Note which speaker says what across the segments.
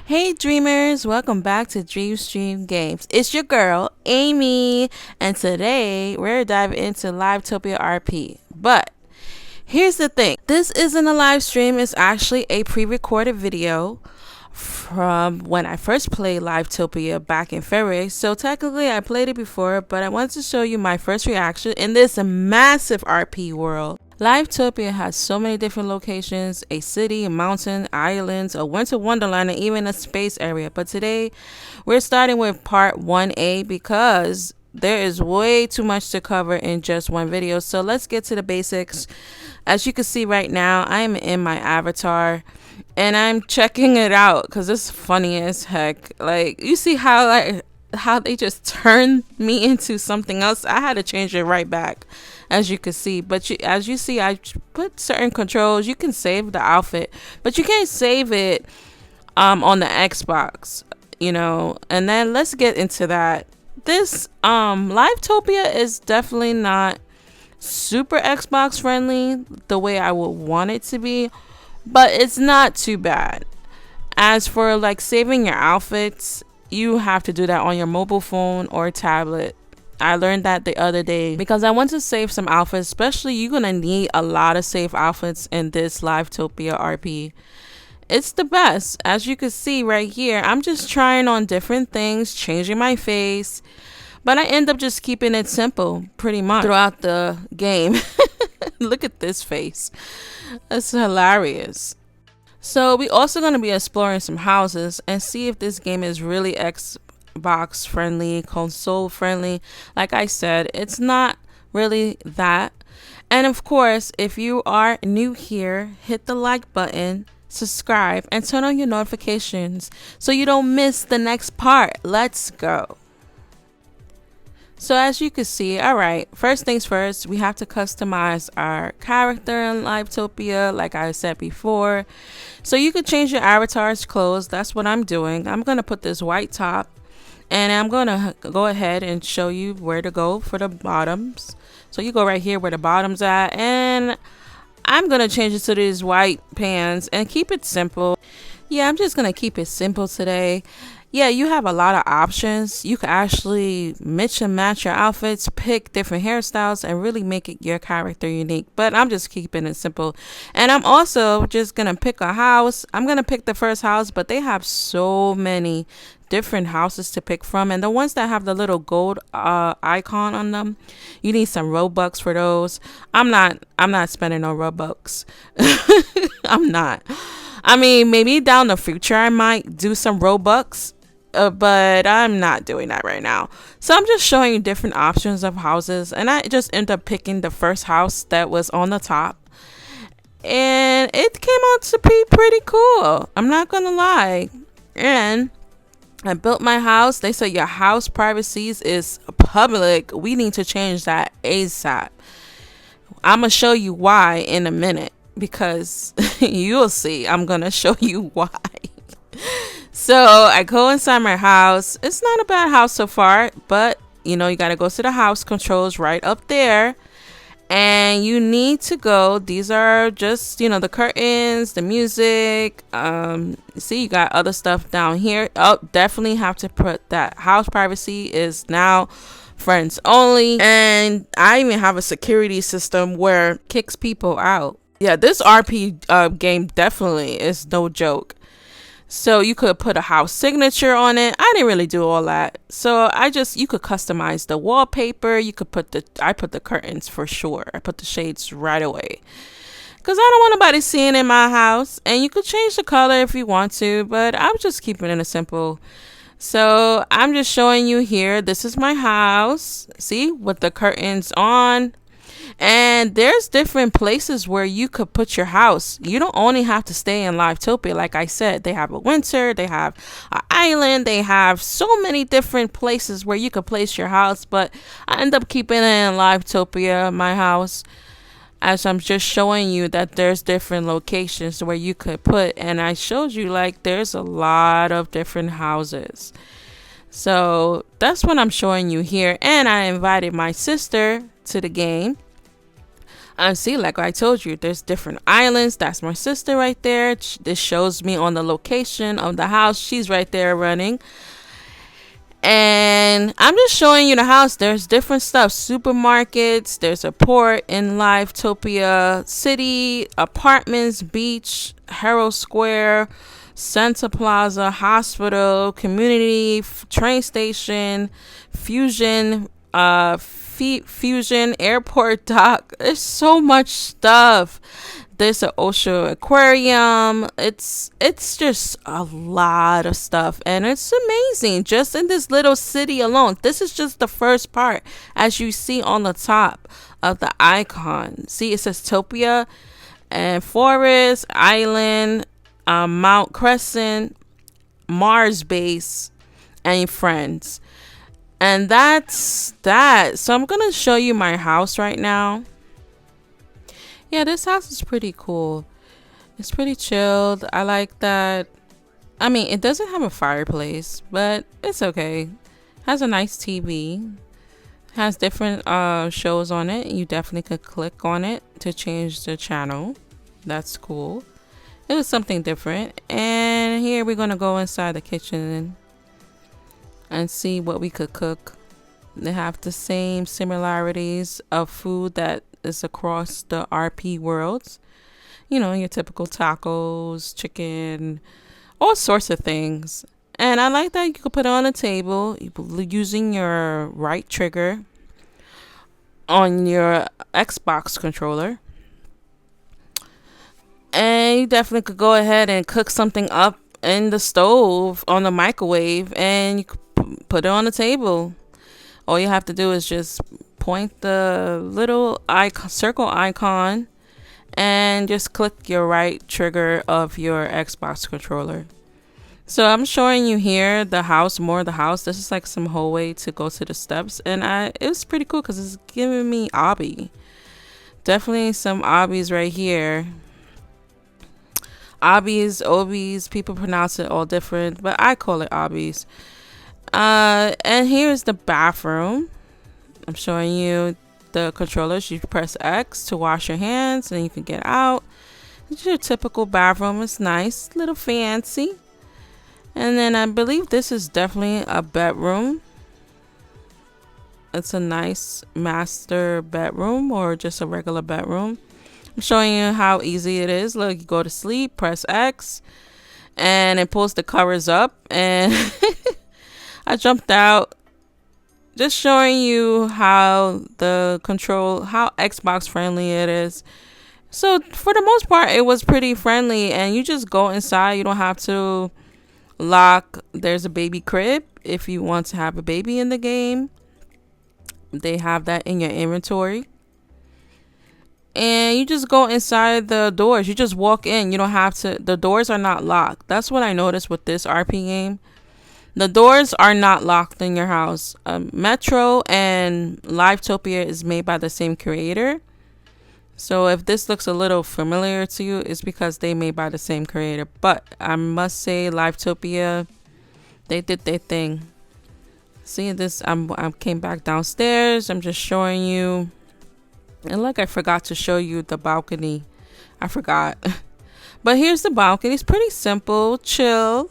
Speaker 1: Hey dreamers, welcome back to Dream Stream Games. It's your girl, Amy, and today we're diving into LiveTopia RP. But here's the thing. This isn't a live stream, it's actually a pre-recorded video from when I first played LiveTopia back in February. So technically I played it before, but I wanted to show you my first reaction in this massive RP world. LiveTopia has so many different locations, a city, a mountain, islands, a winter wonderland, and even a space area. But today, we're starting with part 1A because there is way too much to cover in just one video. So let's get to the basics. As you can see right now, I am in my avatar and I'm checking it out because it's funny as heck. Like, you see how they just turned me into something else. I had to change it right back, as you can see. But as you see, I put certain controls. You can save the outfit, but you can't save it on the Xbox, you know. And then let's get into that. This LiveTopia is definitely not super Xbox friendly the way I would want it to be, but it's not too bad. As for like saving your outfits, you have to do that on your mobile phone or tablet. I learned that the other day because I want to save some outfits, especially you're gonna need a lot of save outfits in this LiveTopia RP. It's the best. As you can see right here, I'm just trying on different things, changing my face, but I end up just keeping it simple pretty much throughout the game. Look at this face. That's hilarious. So we also going to be exploring some houses and see if this game is really Xbox friendly, console friendly. Like I said, it's not really that. And of course, if you are new here, hit the like button, subscribe, and turn on your notifications so you don't miss the next part. Let's go. So as you can see, alright, first things first, we have to customize our character in LiveTopia, like I said before. So you could change your avatar's clothes. That's what I'm doing. I'm going to put this white top, and I'm going to go ahead and show you where to go for the bottoms. So you go right here where the bottom's at, and I'm going to change it to these white pants and keep it simple. Yeah, I'm just going to keep it simple today. Yeah, you have a lot of options. You can actually mix and match your outfits, pick different hairstyles, and really make it your character unique. But I'm just keeping it simple. And I'm also just going to pick a house. I'm going to pick the first house, but they have so many different houses to pick from. And the ones that have the little gold icon on them, you need some Robux for those. I'm not spending no Robux. I'm not. I mean, maybe down the future I might do some Robux. But I'm not doing that right now. So I'm just showing you different options of houses, and I just end up picking the first house that was on the top, and it came out to be pretty cool. I'm not gonna lie. And I built my house. They said your house privacy is public. We need to change that ASAP. I'm gonna show you why in a minute, because you'll see. I'm gonna show you why. So I go inside my house. It's not a bad house so far, but you know, you got to go to the house controls right up there, and you need to go. These are just, you know, the curtains, the music. See, you got other stuff down here. Oh, definitely have to put that house privacy is now friends only, and I even have a security system where it kicks people out. Yeah, this RP game definitely is no joke. So you could put a house signature on it. I didn't really do all that. So you could customize the wallpaper. You could I put the curtains for sure. I put the shades right away, because I don't want nobody seeing in my house. And you could change the color if you want to, but I'm just keeping it simple. So I'm just showing you here. This is my house. See, with the curtains on. And there's different places where you could put your house. You don't only have to stay in LiveTopia. Like I said, they have a winter, they have an island, they have so many different places where you could place your house. But I end up keeping it in LiveTopia, my house, as I'm just showing you that there's different locations where you could put. And I showed you, like, there's a lot of different houses. So that's what I'm showing you here. And I invited my sister to the game. I see, like I told you, there's different islands. That's my sister right there. This shows me on the location of the house. She's right there running. And I'm just showing you the house. There's different stuff. Supermarkets. There's a port in LiveTopia City. Apartments, beach, Herald Square, Santa Plaza, hospital, community, train station, Fusion, Fusion, airport dock. There's so much stuff. There's an ocean aquarium. It's just a lot of stuff, and it's amazing just in this little city alone. This is just the first part, as you see on the top of the icon. See, it says Topia and Forest Island, Mount Crescent, Mars Base, and Friends. And that's that. So I'm gonna show you my house right now. Yeah, this house is pretty cool. It's pretty chilled. I like that. I mean, it doesn't have a fireplace, but it's okay. Has a nice TV. Has different shows on it. You definitely could click on it to change the channel. That's cool. It was something different. And here we're gonna go inside the kitchen and see what we could cook. They have the same similarities of food that is across the RP worlds. You know, your typical tacos, chicken, all sorts of things. And I like that you could put it on a table using your right trigger on your Xbox controller. And you definitely could go ahead and cook something up in the stove on the microwave, and you could put it on the table. All you have to do is just point the little circle icon and just click your right trigger of your Xbox controller. So I'm showing you here the house, more of the house. This is like some hallway to go to the steps, and it was pretty cool because it's giving me obby. Definitely some obbies right here. Obbies, obies, people pronounce it all different, but I call it obbies. And here's the bathroom. I'm showing you the controllers. You press X to wash your hands, and you can get out. It's your typical bathroom. It's nice, little fancy. And then I believe this is definitely a bedroom. It's a nice master bedroom, or just a regular bedroom. I'm showing you how easy it is. Look, you go to sleep, press X, and it pulls the covers up, and I jumped out. Just showing you how how Xbox friendly it is. So for the most part, it was pretty friendly, and you just go inside. You don't have to lock. There's a baby crib if you want to have a baby in the game. They have that in your inventory. And you just go inside the doors. You just walk in. You don't have to. The doors are not locked. That's what I noticed with this RP game. The doors are not locked in your house. Metro and LiveTopia is made by the same creator. So if this looks a little familiar to you, it's because they made by the same creator. But I must say, LiveTopia, they did their thing. See this? I came back downstairs. I'm just showing you. And look, I forgot to show you the balcony. I forgot. But here's the balcony. It's pretty simple, chill.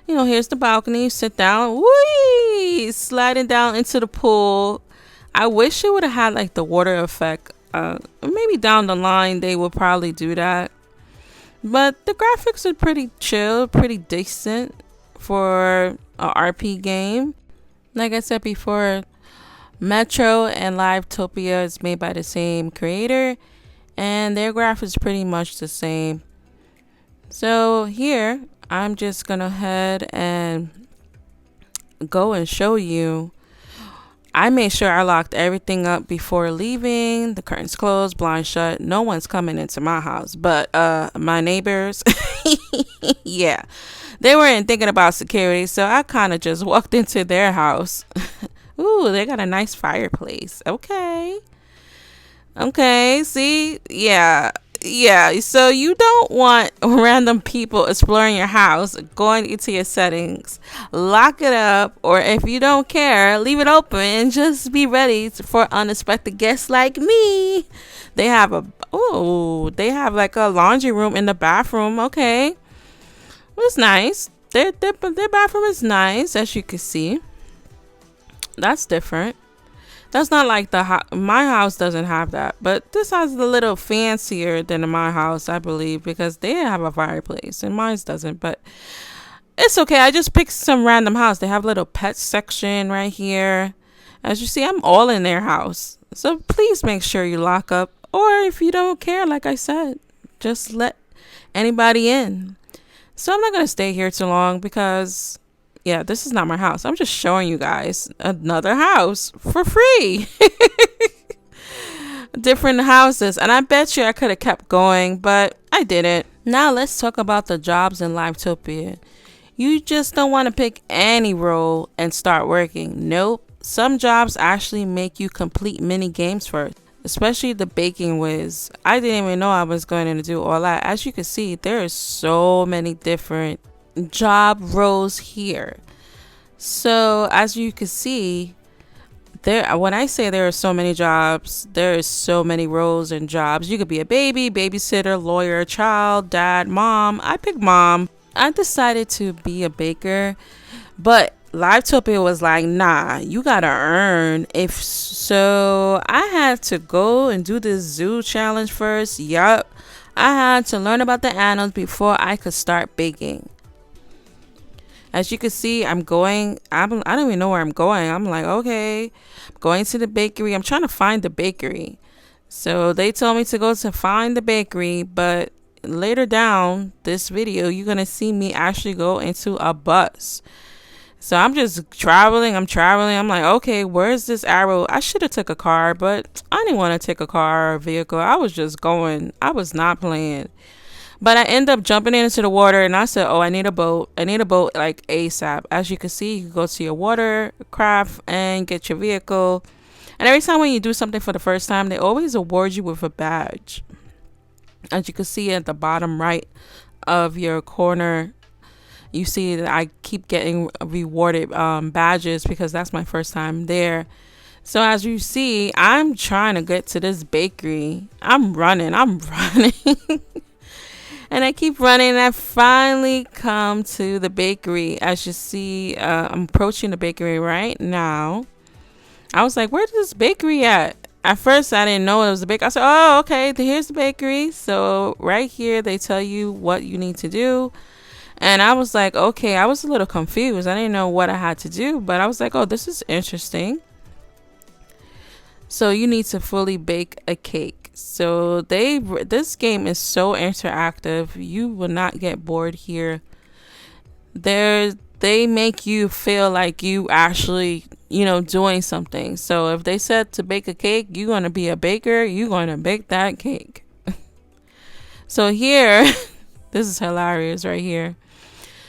Speaker 1: You know, here's the balcony. You sit down. Whee! Sliding down into the pool. I wish it would have had like the water effect. Maybe down the line they will probably do that. But the graphics are pretty chill, pretty decent for a RP game. Like I said before, Metro and LiveTopia is made by the same creator, and their graphics is pretty much the same. So here, I'm just gonna head and go and show you. I made sure I locked everything up before leaving. The curtains closed, blinds shut. No one's coming into my house, but my neighbors, yeah, they weren't thinking about security, so I kind of just walked into their house. Ooh, they got a nice fireplace. Okay, see, yeah, Yeah, so you don't want random people exploring your house, going into your settings, lock it up, or if you don't care, leave it open and just be ready for unexpected guests like me. They have they have like a laundry room in the bathroom. Okay, it's nice. Their bathroom is nice, as you can see. That's different. That's not like my house doesn't have that, but this house is a little fancier than my house, I believe, because they have a fireplace and mine doesn't. But it's okay. I just picked some random house. They have a little pet section right here. As you see, I'm all in their house, so please make sure you lock up. Or if you don't care, like I said, just let anybody in. So I'm not gonna stay here too long because yeah, this is not my house. I'm just showing you guys another house for free. Different houses. And I bet you I could have kept going, but I didn't. Now let's talk about the jobs in LiveTopia. You just don't want to pick any role and start working. Nope. Some jobs actually make you complete mini games first, especially the baking whiz. I didn't even know I was going to do all that. As you can see, there are so many different job roles here. So as you can see, when I say there are so many jobs, there is so many roles and jobs. You could be a baby, babysitter, lawyer, child, dad, mom. I picked mom. I decided to be a baker, but LiveTopia was like, nah, you gotta earn. If so, I had to go and do this zoo challenge first. Yup, I had to learn about the animals before I could start baking. As you can see, I don't even know where I'm going. I'm like, okay, I'm going to the bakery. I'm trying to find the bakery. So they told me to go to find the bakery, but later down this video, you're going to see me actually go into a bus. So I'm just traveling. I'm like, okay, where's this arrow? I should have took a car, but I didn't want to take a car or a vehicle. I was just going. I was not playing. But I end up jumping into the water and I said, oh, I need a boat. I need a boat like ASAP. As you can see, you can go to your watercraft and get your vehicle. And every time when you do something for the first time, they always award you with a badge. As you can see at the bottom right of your corner, you see that I keep getting rewarded badges because that's my first time there. So as you see, I'm trying to get to this bakery. I'm running. And I keep running and I finally come to the bakery. As you see, I'm approaching the bakery right now. I was like, where's this bakery at? At first, I didn't know it was a bakery. I said, oh, okay, here's the bakery. So right here, they tell you what you need to do. And I was like, okay, I was a little confused. I didn't know what I had to do. But I was like, oh, this is interesting. So you need to fully bake a cake. So this game is so interactive. You will not get bored here. They make you feel like you actually, doing something. So if they said to bake a cake, you're going to be a baker. You're going to bake that cake. So here, this is hilarious right here.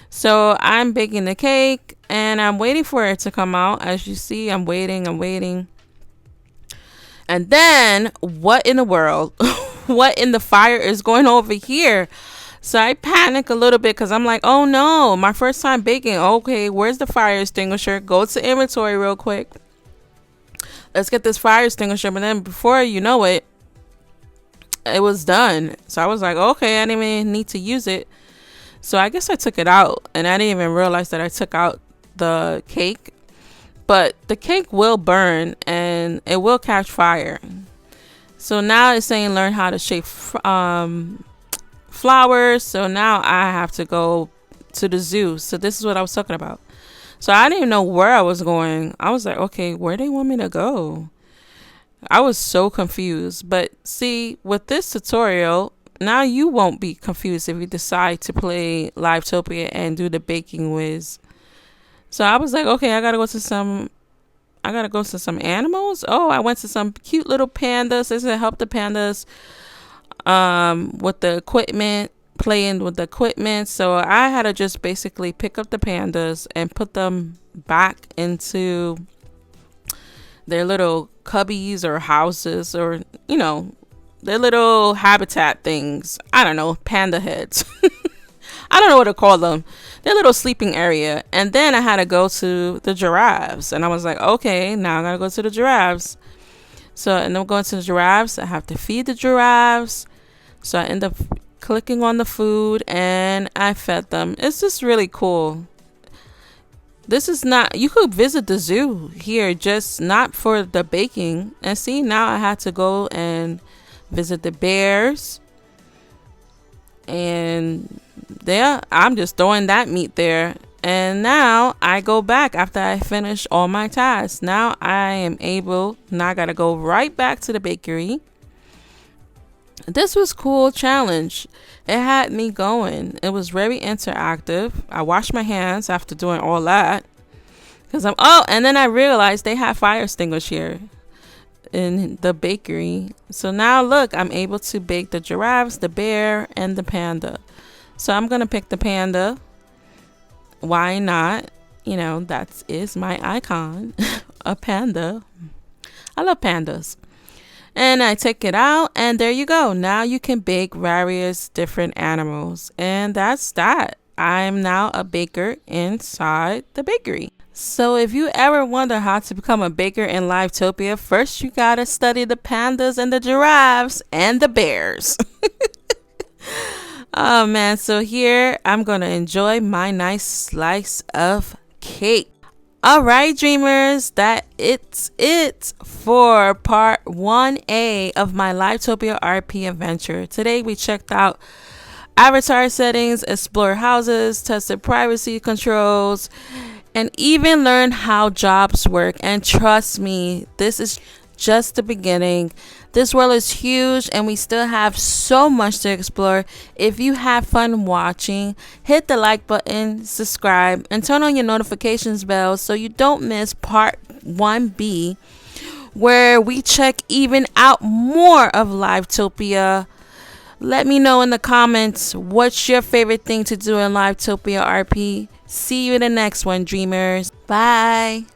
Speaker 1: So I'm baking the cake and I'm waiting for it to come out. As you see, I'm waiting. And then what in the world? What in the fire is going over here? So I panic a little bit because I'm like, oh no, my first time baking. Okay, where's the fire extinguisher? Go to inventory real quick. Let's get this fire extinguisher. But then before you know it, it was done. So I was like, okay, I didn't even need to use it. So I guess I took it out and I didn't even realize that I took out the cake. But the cake will burn and it will catch fire. So now it's saying learn how to shape flowers. So now I have to go to the zoo. So this is what I was talking about. So I didn't even know where I was going. I was like, okay, where do they want me to go? I was so confused. But see, with this tutorial, now you won't be confused if you decide to play LiveTopia and do the baking whiz. So I was like, okay, I gotta go to some animals. Oh, I went to some cute little pandas. They said help the pandas with the equipment, playing with the equipment. So I had to just basically pick up the pandas and put them back into their little cubbies or houses or, They're little habitat things. I don't know, panda heads. I don't know what to call them. Their little sleeping area. And then I had to go to the giraffes. And I was like, okay, now I gotta go to the giraffes. So, and I'm going to the giraffes. I have to feed the giraffes. So I end up clicking on the food and I fed them. It's just really cool. This is not, you could visit the zoo here, just not for the baking. And see, now I had to go and visit the bears. And there, I'm just throwing that meat there. And now I go back after I finish all my tasks. Now I am able, now I gotta go right back to the bakery. This was cool challenge. It had me going. It was very interactive. I washed my hands after doing all that. And then I realized they had fire extinguisher in the bakery. So now look, I'm able to bake the giraffes, the bear, and the panda. So I'm gonna pick the panda. Why not? You know, that is my icon. A panda. I love pandas. And I take it out and there you go. Now you can bake various different animals. And that's that. I'm now a baker inside the bakery. So if you ever wonder how to become a baker in LiveTopia, first you gotta study the pandas and the giraffes and the bears. Oh man, so here I'm gonna enjoy my nice slice of cake. Alright dreamers, that it's it for part 1A of my LiveTopia RP adventure. Today we checked out avatar settings, explored houses, tested privacy controls, and even learned how jobs work. And trust me, this is just the beginning. This world is huge and we still have so much to explore. If you have fun watching, hit the like button, subscribe, and turn on your notifications bell so you don't miss part 1B, where we check even out more of LiveTopia. Let me know in the comments what's your favorite thing to do in LiveTopia RP. See you in the next one, dreamers. Bye.